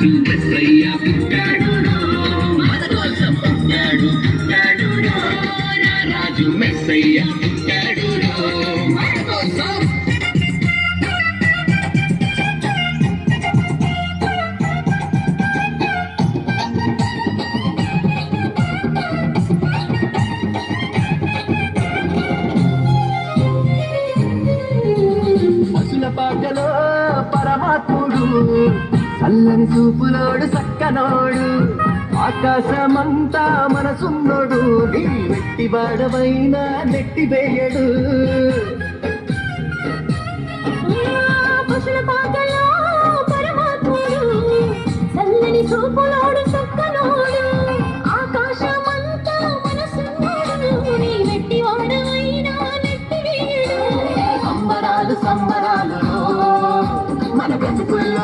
రాజు మెస్సయ్య పుట్టాడు మన కోసం పుట్టాడు పుట్టాడు రాజు మెస్సయ్య పుట్టాడు మన కోసం. పశుల పాటలో పరమాత్ముడు చల్లని చూపులోడు సక్కనోడు ఆకాశమంతా మనసున్నోడు వెట్టి బాడవైనా నెట్టివేయడు. పశుల పాటలో పరమాత్ముడు చల్లని చూపులోడు